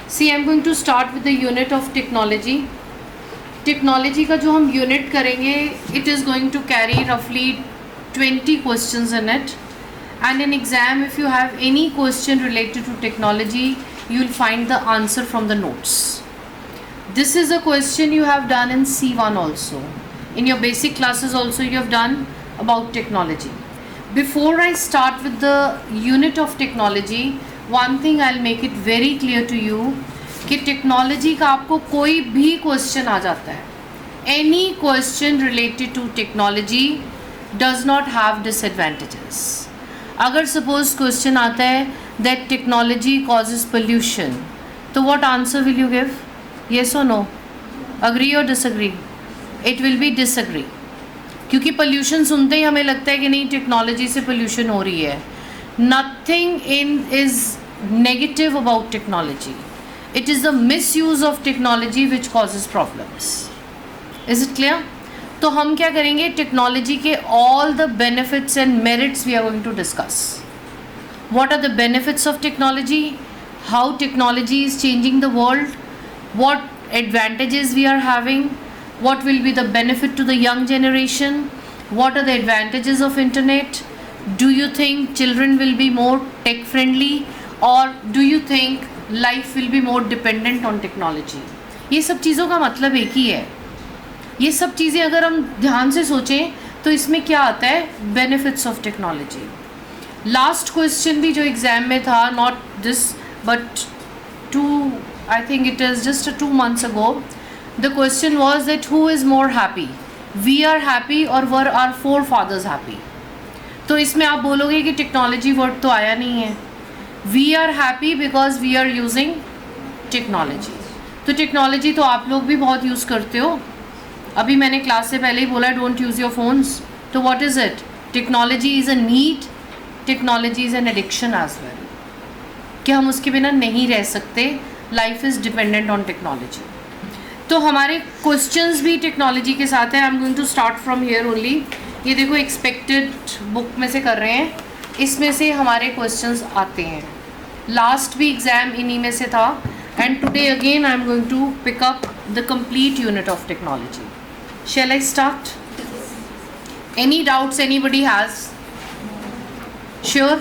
C I am going to start with the unit of technology. Technology का जो हम unit करेंगे, it is going to carry रफली 20 questions in it. And in exam, if you have any question related to technology, you will find the answer from the notes. This is a question you have done in C1 also. In your basic classes also you have done about technology. Before I start with the unit of technology, one thing I'll make it very clear to you कि technology का आपको कोई भी question आ जाता है, any question related to technology does not have disadvantages. अगर suppose question आता है दैट टेक्नोलॉजी कॉजेज पोल्यूशन, तो what answer will you give? Yes और नो? अग्री और disagree? It will be disagree, क्योंकि पोल्यूशन सुनते ही हमें लगता है कि नहीं टेक्नोलॉजी से पोल्यूशन हो रही है. Nothing in is negative about technology, it is the misuse of technology which causes problems. Is it clear? तो हम क्या करेंगे, टेक्नोलॉजी के all the benefits and merits we are going to discuss. What are the benefits of technology, how technology is changing the world, what advantages we are having, what will be the benefit to the young generation, what are the advantages of internet, do you think children will be more tech friendly और do you think life will be more dependent on technology. ये सब चीज़ों का मतलब एक ही है. ये सब चीज़ें अगर हम ध्यान से सोचें तो इसमें क्या आता है, benefits of technology. Last question भी जो एग्ज़ाम में था, not this but I think it is just 2 months ago, the question was that who is more happy, we are happy और वर आर forefathers हैप्पी. तो इसमें आप बोलोगे कि टेक्नोलॉजी वर्ड तो आया नहीं है. We are happy because we are using technology. तो टेक्नोलॉजी तो आप लोग भी बहुत यूज़ करते हो. अभी मैंने क्लास से पहले ही बोला डोंट यूज़ योर फोन्स. तो what is it? Technology is a need, technology is an addiction as well, कि हम उसके बिना नहीं रह सकते. Life is dependent on technology. तो हमारे क्वेश्चंस भी टेक्नोलॉजी के साथ है. I am going to start from here only. ये देखो एक्सपेक्टेड बुक में से कर रहे हैं, इसमें से हमारे क्वेश्चंस आते हैं. लास्ट भी एग्ज़ाम इन्हीं में से था, and today again I am going to pick up the complete unit of technology. Shall I start? Any doubts anybody has? Sure.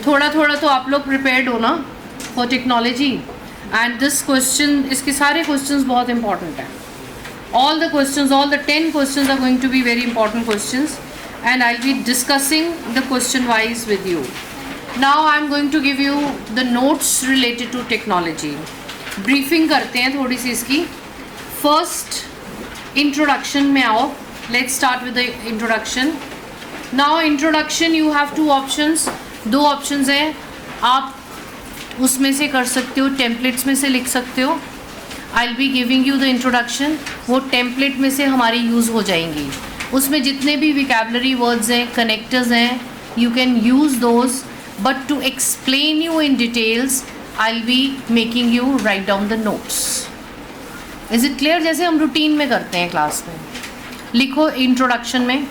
थोड़ा थोड़ा तो आप लोग prepared हो ना for technology. And this question, इसके सारे questions बहुत important हैं. All the questions, all the 10 questions are going to be very important questions, and I'll be discussing the question wise with you. Now I'm going to give you the notes related to technology. Briefing करते हैं थोड़ी सी इसकी. First, introduction में आओ. Let's start with the introduction. Now introduction you have 2 options. 2 options हैं, आप उसमें से कर सकते हो, टेम्पलेट्स में से लिख सकते हो. I will be giving you the introduction. वो टेम्पलेट में से हमारी यूज़ हो जाएंगी. उसमें जितने भी विकेबलरी वर्ड्स हैं, कनेक्टर्स हैं, you can use those, but to explain you in details I will be making you write down the notes. Is it clear? जैसे हम रूटीन में करते हैं क्लास में. लिखो इंट्रोडक्शन में.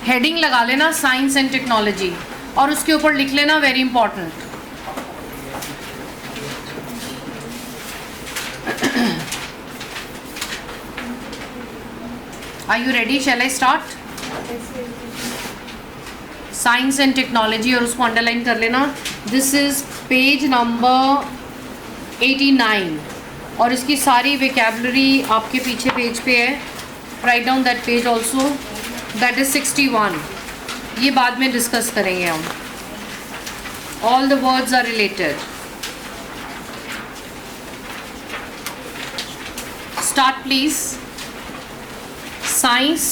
हेडिंग लगा लेना साइंस एंड टेक्नोलॉजी, और उसके ऊपर लिख लेना very important. Are you ready? Shall I start? Science and technology, और उसको अंडरलाइन कर लेना. दिस इज़ पेज नंबर 89, और इसकी सारी वेकेबलरी आपके पीछे पेज पे है. Write down that page also. That is 61. ये बाद में डिस्कस करेंगे हम. All the words are related. Start please. Science,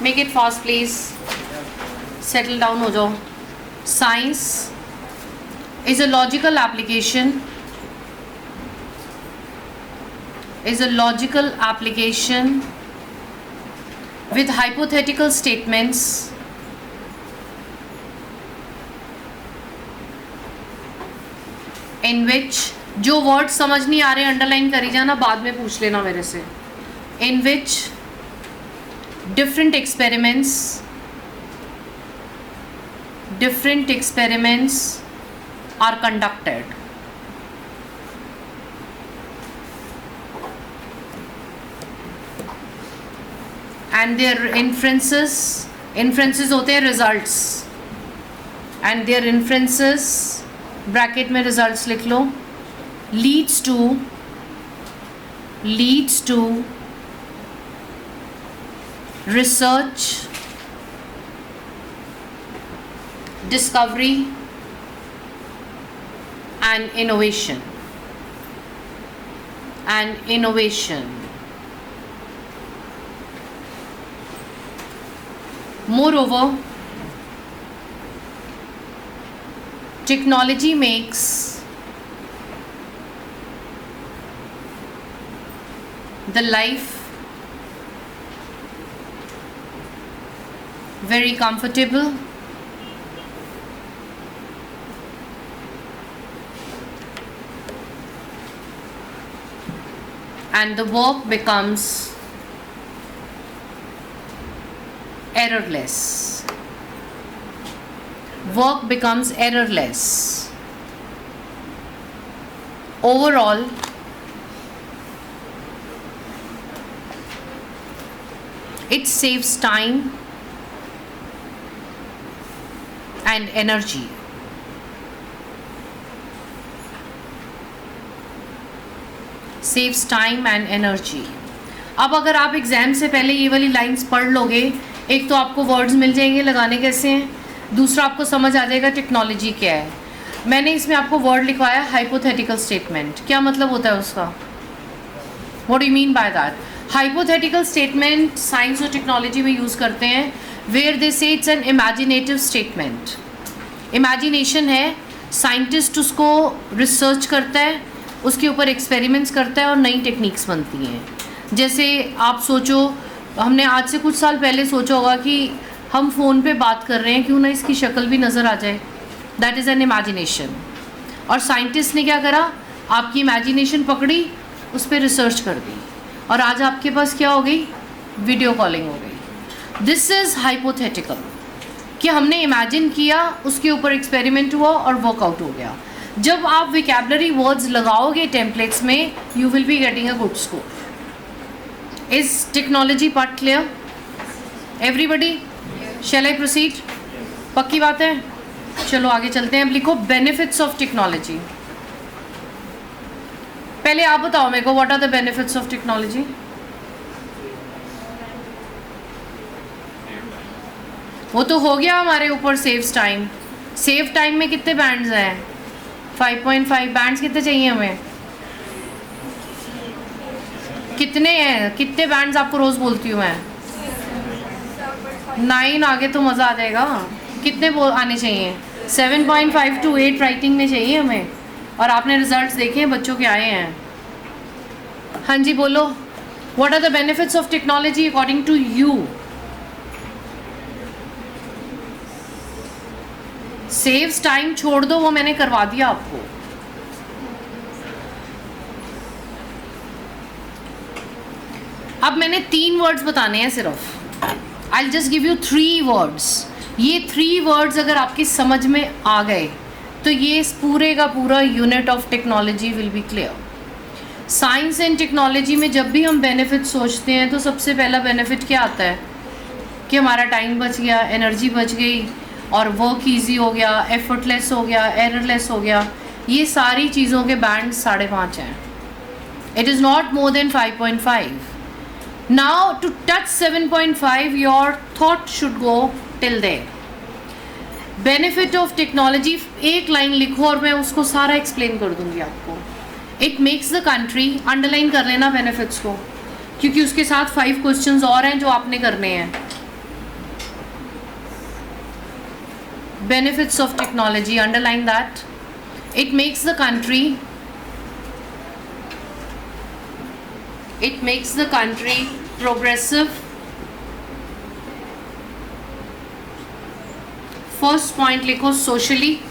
make it fast please. Settle down हो जाओ. Science is a logical application, with hypothetical statements in which, जो word समझ नहीं आ रहे अंडरलाइन करी जाना, बाद में पूछ लेना मेरे से. in which different experiments different experiments are conducted. And their inferences होते हैं results, and their inferences bracket में results लिख लो, leads to research, discovery and innovation. Moreover, technology makes the life very comfortable, and the work becomes errorless. Overall, it saves time and energy. अब अगर आप exam से पहले ये वाली lines पढ़ लोगे, एक तो आपको वर्ड्स मिल जाएंगे लगाने कैसे हैं, दूसरा आपको समझ आ जाएगा टेक्नोलॉजी क्या है. मैंने इसमें आपको वर्ड लिखवाया हाइपोथेटिकल स्टेटमेंट. क्या मतलब होता है उसका? What do you mean by that? Hypothetical statement science और टेक्नोलॉजी में यूज़ करते हैं वेयर दे से it's an imaginative statement. Imagination है, साइंटिस्ट उसको रिसर्च करता है, उसके ऊपर एक्सपेरिमेंट्स करता है और नई टेक्निक्स बनती हैं. जैसे आप सोचो, हमने आज से कुछ साल पहले सोचा होगा कि हम फ़ोन पे बात कर रहे हैं, क्यों ना इसकी शक्ल भी नज़र आ जाए. That is an imagination. और साइंटिस्ट ने क्या करा, आपकी इमेजिनेशन पकड़ी, उस पर रिसर्च कर दी, और आज आपके पास क्या हो गई? वीडियो कॉलिंग हो गई. दिस इज़ हाइपोथेटिकल, कि हमने इमेजिन किया, उसके ऊपर एक्सपेरिमेंट हुआ और वर्कआउट हो गया. जब आप विकैबुलरी वर्ड्स लगाओगे टेम्पलेट्स में, you will be getting a good score. Is technology part clear everybody? Shall I proceed? पक्की बात है? चलो आगे चलते हैं. अब लिखो बेनिफिट्स ऑफ टेक्नोलॉजी. पहले आप बताओ मेरे को, what are the benefits of technology? वो तो हो गया हमारे ऊपर, सेव्स टाइम. सेव टाइम में कितने बैंड्स हैं? 5.5 बैंड्स. कितने चाहिए हमें? कितने हैं? कितने बैंड्स आपको रोज़ बोलती हूँ मैं? 9. आगे तो मज़ा आ जाएगा. कितने आने चाहिए? 7.5 to 8 राइटिंग में चाहिए हमें. और आपने रिजल्ट्स देखे हैं बच्चों के आए हैं. हाँ जी बोलो, what are the benefits of technology according to you? Saves time छोड़ दो, वो मैंने करवा दिया आपको. अब मैंने 3 वर्ड्स बताने हैं सिर्फ. I'll just give you 3 words. ये 3 words अगर आपकी समझ में आ गए तो ये इस पूरे का पूरा unit of technology will be clear. Science and technology में जब भी हम बेनिफिट सोचते हैं तो सबसे पहला बेनिफिट क्या आता है? कि हमारा टाइम बच गया, एनर्जी बच गई, और वर्क ईजी हो गया, एफर्टलेस हो गया, एररलेस हो गया. ये सारी चीज़ों के बैंड 5.5 हैं. It is not more than 5.5. Now to touch 7.5, your thought should go till there. Benefit of technology, एक लाइन लिखो और मैं उसको सारा एक्सप्लेन कर दूंगी आपको. It makes the country, underline कर लेना बेनिफिट्स को, क्योंकि उसके साथ 5 क्वेश्चंस और हैं जो आपने करने हैं. Benefits of technology, underline that. It makes the country progressive. First point लिखो, socially,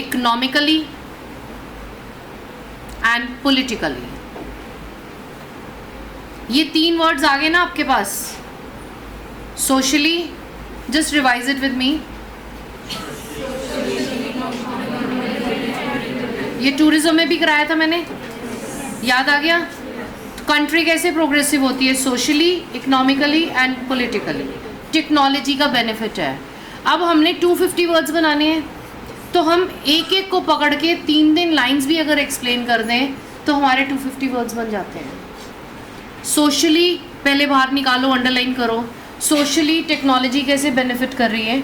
economically and politically. ये 3 वर्ड्स आ गए ना आपके पास. socially, just revise it with मी. ये टूरिज्म में भी कराया था मैंने, याद आ गया. कंट्री कैसे प्रोग्रेसिव होती है? Socially, economically and politically. Technology का बेनिफिट है. अब हमने 250 वर्ड्स बनाने हैं, तो हम एक एक को पकड़ के 3 लाइंस भी अगर एक्सप्लेन कर दें तो हमारे 250 वर्ड्स बन जाते हैं. सोशली पहले बाहर निकालो, अंडरलाइन करो. सोशली टेक्नोलॉजी कैसे बेनिफिट कर रही है?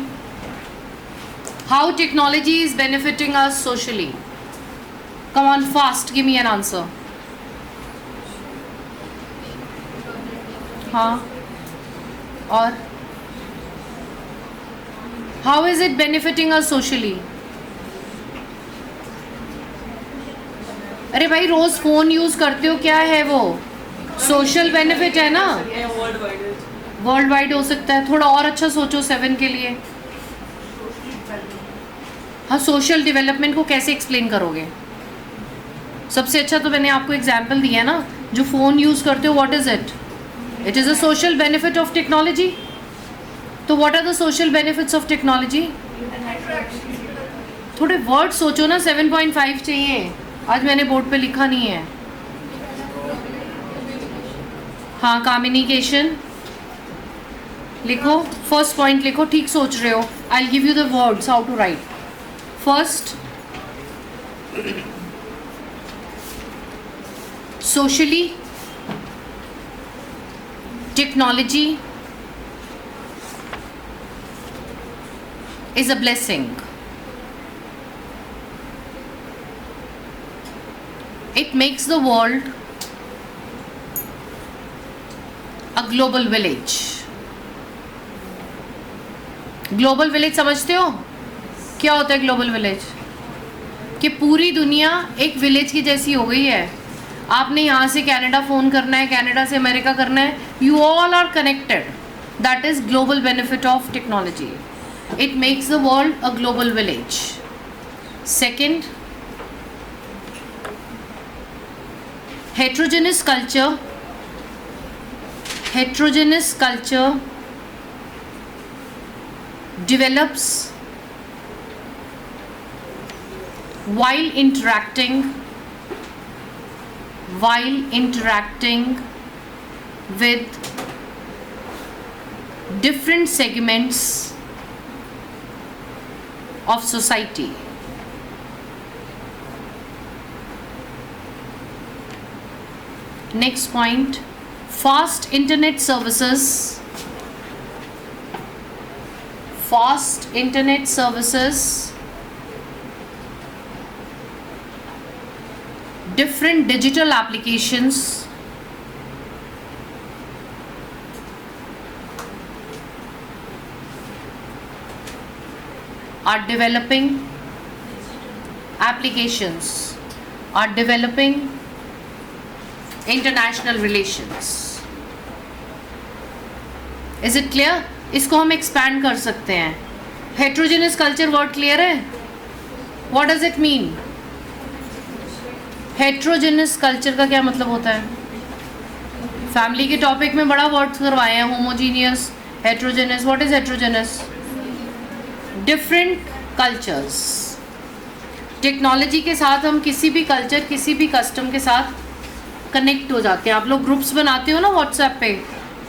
How technology is benefiting us socially. Come on fast, give me an answer. हाँ, और how is it benefiting us socially? अरे भाई, रोज फोन यूज करते हो, क्या है वो? सोशल बेनिफिट है ना. वर्ल्ड वाइड हो सकता है. थोड़ा और अच्छा सोचो 7 के लिए. हाँ, सोशल डेवलपमेंट को कैसे एक्सप्लेन करोगे? सबसे अच्छा तो मैंने आपको एग्जाम्पल दिया ना. जो फ़ोन यूज़ करते हो, what is it? It is a social benefit of technology. तो what are the social benefits of technology? थोड़े वर्ड सोचो ना. 7.5 चाहिए. आज मैंने बोर्ड पे लिखा नहीं है. हाँ, कम्युनिकेशन लिखो. फर्स्ट पॉइंट लिखो. ठीक सोच रहे हो. I will give you the words how to write. First, socially, technology is a blessing. It makes the world a global village. Global village समझते हो? क्या होता है ग्लोबल विलेज? कि पूरी दुनिया एक विलेज की जैसी हो गई है. आपने यहाँ से कनाडा फ़ोन करना है, कनाडा से अमेरिका करना है, you all are connected. That is global benefit of technology. It makes the world a global village. Second, heterogeneous culture develops while interacting with different segments of society. Next point, fast internet services different digital applications are developing international relations. Is it clear? इसको हम expand कर सकते हैं. Heterogeneous culture word clear है? What does it mean? Heterogeneous culture का क्या मतलब होता है? फैमिली के टॉपिक में बड़ा वर्ड करवाए हैं. Homogeneous, heterogeneous. What is heterogeneous? Different cultures. Technology के साथ हम किसी भी कल्चर, किसी भी कस्टम के साथ कनेक्ट हो जाते हैं. आप लोग ग्रुप्स बनाते हो ना व्हाट्सएप पे,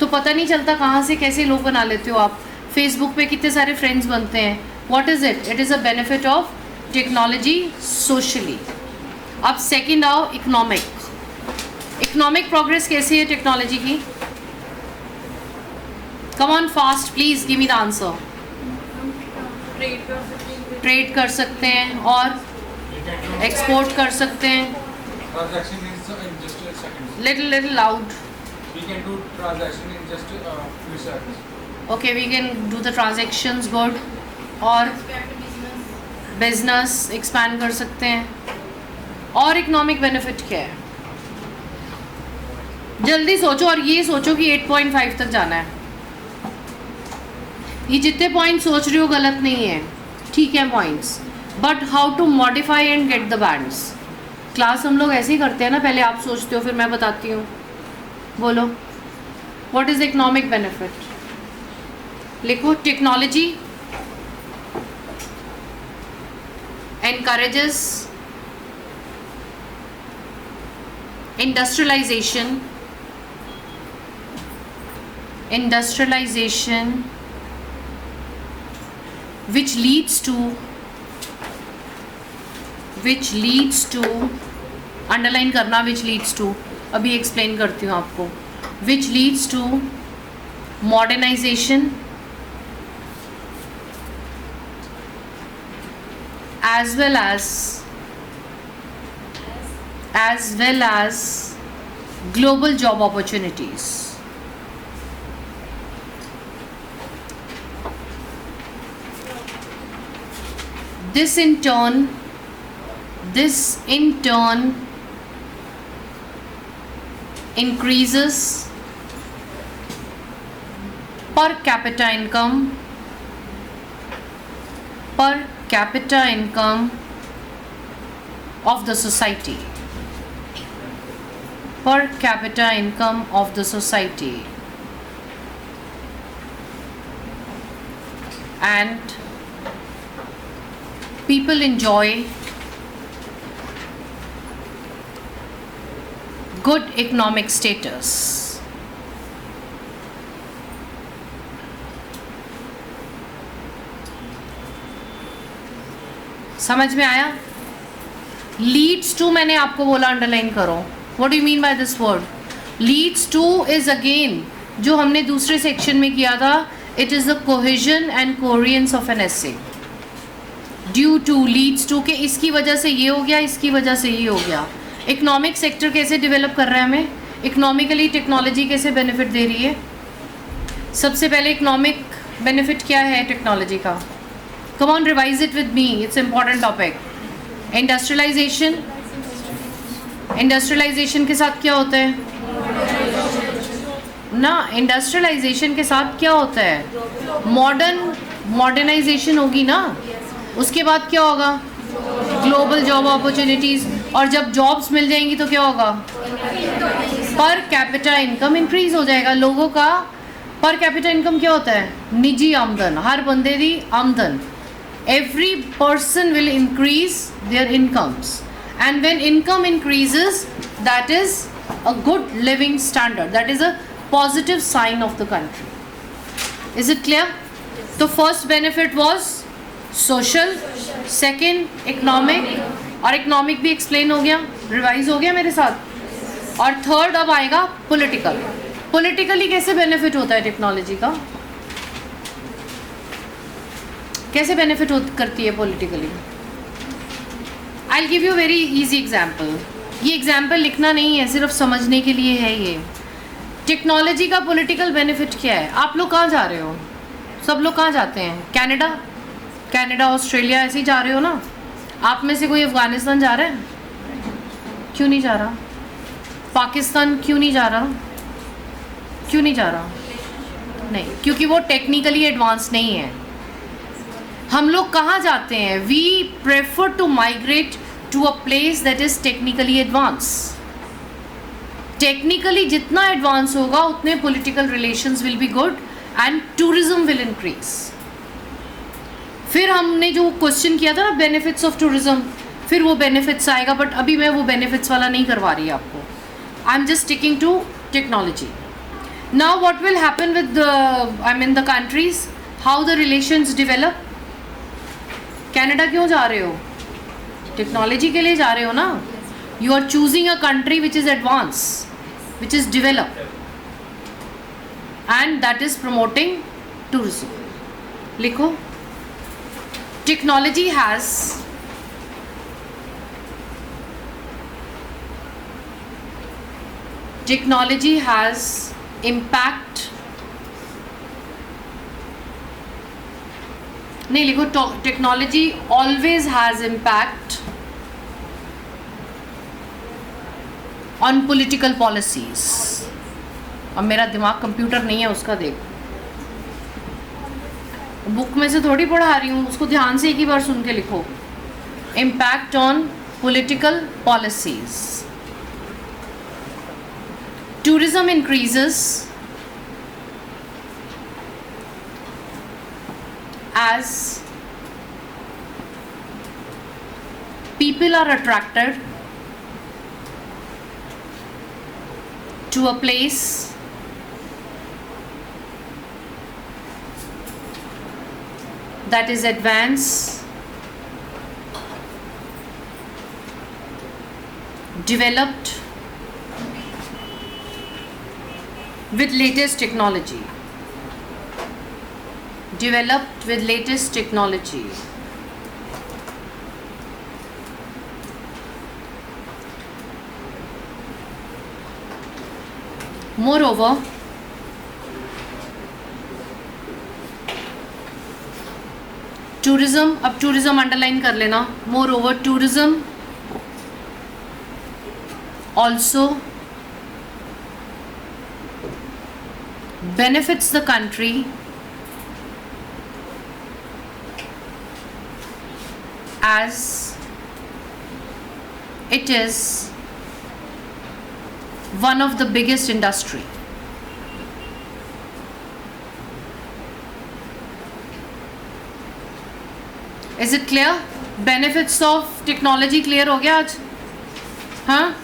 तो पता नहीं चलता कहाँ से कैसे लोग बना लेते हो आप. फेसबुक पे कितने सारे फ्रेंड्स बनते हैं. What is it? It is a benefit of technology socially. अब सेकंड आओ, इकोनॉमिक प्रोग्रेस कैसी है टेक्नोलॉजी की? Come on fast please, give me the answer. Trade कर सकते हैं और एक्सपोर्ट कर सकते हैं. Little loud. We can do transaction in just few seconds. Okay, we can do the transactions, good. और बिजनेस एक्सपैंड कर सकते हैं. और इकोनॉमिक बेनिफिट क्या है? जल्दी सोचो. और ये सोचो कि 8.5 तक जाना है. ये जितने पॉइंट सोच रहे हो गलत नहीं है, ठीक है points, but how to modify and get the bands. Class हम लोग ऐसे ही करते हैं ना, पहले आप सोचते हो फिर मैं बताती हूँ. बोलो, व्हाट इज इकोनॉमिक बेनिफिट? लिखो technology encourages industrialization which leads to underline करना, which leads to, अभी एक्सप्लेन करती हूँ आपको, which leads to modernization as well as global job opportunities. This in turn increases per capita income of the society. Per capita income of the society. And people enjoy good economic status. समझ में आया? Leads to मैंने आपको बोला underline करो. What do you mean by this word? Leads to is again जो हमने दूसरे सेक्शन में किया था. It is the cohesion and coherence of an essay. Due to, leads to के इसकी वजह से ये हो गया, इसकी वजह से ये हो गया. इकोनॉमिक सेक्टर कैसे डेवलप कर रहा है हमें? इकोनॉमिकली टेक्नोलॉजी कैसे बेनिफिट दे रही है? सबसे पहले इकोनॉमिक बेनिफिट क्या है टेक्नोलॉजी का? Come on revise it with me, it's important topic. Industrialization के साथ क्या होता है ना? इंडस्ट्रियलाइजेशन के साथ क्या होता है? मॉडर्नाइजेशन होगी ना. उसके बाद क्या होगा? Global job opportunities. और जब जॉब्स मिल जाएंगी तो क्या होगा? पर कैपिटा इनकम इंक्रीज हो जाएगा. लोगों का पर कैपिटा इनकम क्या होता है? निजी आमदन, हर बंदे दी आमदन. Every person will increase their incomes, and when income increases that is a good living standard, that is a positive sign of the country. Is it clear? तो first benefit was social, second economic, और economic भी explain हो गया, revise हो गया मेरे साथ. और थर्ड अब आएगा पॉलिटिकल. पॉलिटिकली कैसे बेनिफिट होता है टेक्नोलॉजी का? कैसे बेनिफिट करती है politically? I will give you very easy example. ये एग्जाम्पल लिखना नहीं है, सिर्फ समझने के लिए है. ये टेक्नोलॉजी का पॉलिटिकल बेनिफिट क्या है? आप लोग कहाँ जा रहे हो? सब लोग कहाँ जाते हैं? कनाडा, ऑस्ट्रेलिया, ऐसे ही जा रहे हो ना. आप में से कोई अफ़गानिस्तान जा रहा है? क्यों नहीं जा रहा? पाकिस्तान क्यों नहीं जा रहा? नहीं, क्योंकि वो टेक्निकली एडवांस नहीं है. हम लोग कहाँ जाते हैं? We prefer to migrate to a place that is technically advance. Technically जितना एडवांस होगा उतने political relations will be good and tourism will increase. फिर हमने जो क्वेश्चन किया था ना बेनिफिट्स ऑफ टूरिज्म, फिर वो बेनिफिट्स आएगा, बट अभी मैं वो बेनिफिट्स वाला नहीं करवा रही आपको. I am just sticking to technology. Now what will happen with the countries, how the relations develop. Canada क्यों जा रहे हो? टेक्नोलॉजी के लिए जा रहे हो ना. You are choosing a country which is advance, which is develop, and that is promoting tourism. लिखो technology has impact. नहीं लिखो, technology always has impact on political policies. अब मेरा दिमाग कंप्यूटर नहीं है उसका, देख बुक में से थोड़ी पढ़ा रही हूँ, उसको ध्यान से एक ही बार सुन के लिखो. Impact on political policies. Tourism increases as people are attracted to a place that is advanced, developed with latest technology. Developed with latest technology. Moreover, tourism, अब tourism underline कर लेना. Moreover, tourism also benefits the country as it is one of the biggest industry. Is it clear? Benefits of technology clear हो गया आज? हाँ?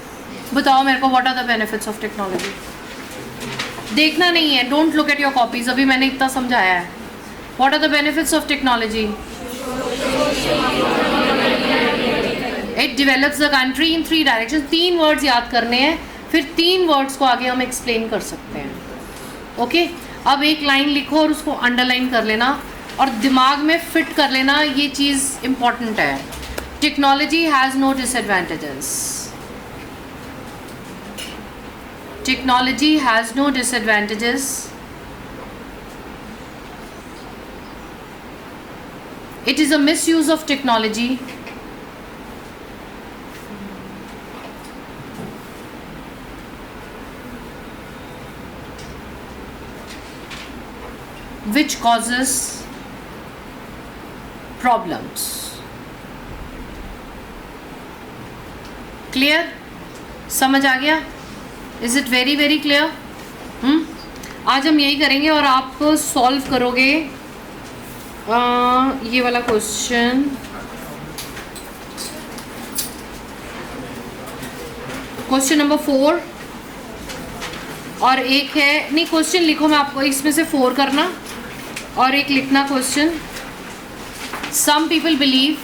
बताओ मेरे को what are the benefits of technology? देखना नहीं है, don't look at your copies. अभी मैंने इतना समझाया है. What are the benefits of technology? It develops the country in 3 directions. 3 words याद करने हैं, फिर 3 words को आगे हम explain कर सकते हैं. ओके, अब एक लाइन लिखो और उसको अंडरलाइन कर लेना और दिमाग में फिट कर लेना. ये चीज़ इम्पॉर्टेंट है. Technology has no disadvantages. Technology has no disadvantages. It is a misuse of technology which causes problems. Clear? समझ आ गया? Is it very very clear? आज हम यही करेंगे और आप सॉल्व करोगे ये वाला क्वेश्चन. क्वेश्चन नंबर 4 और एक है, नहीं क्वेश्चन लिखो, मैं आपको इसमें से 4 करना और एक लिखना question. Some people believe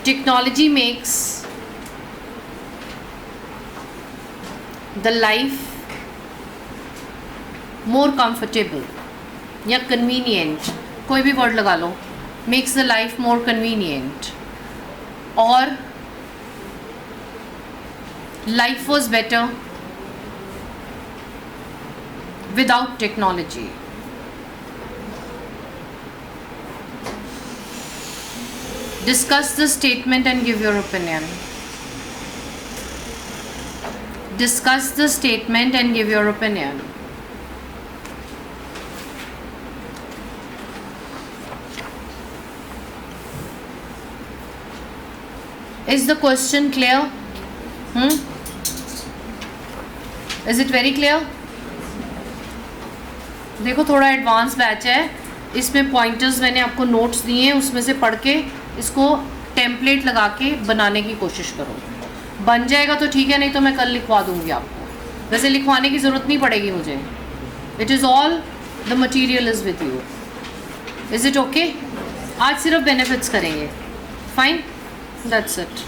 technology makes the life more comfortable या convenient, कोई भी वर्ड लगा लो. makes the life more convenient or life was better without technology. Discuss the statement and give your opinion. Discuss the statement and give your opinion. Is the question clear? Is it very clear? देखो थोड़ा advance batch है, इसमें pointers मैंने आपको notes दिए हैं, उसमें से पढ़ के इसको टेम्पलेट लगा के बनाने की कोशिश करो. बन जाएगा तो ठीक है, नहीं तो मैं कल लिखवा दूंगी आपको. वैसे लिखवाने की ज़रूरत नहीं पड़ेगी मुझे. It is all the material is with you. Is it okay? आज सिर्फ बेनिफिट्स करेंगे. Fine, that's it.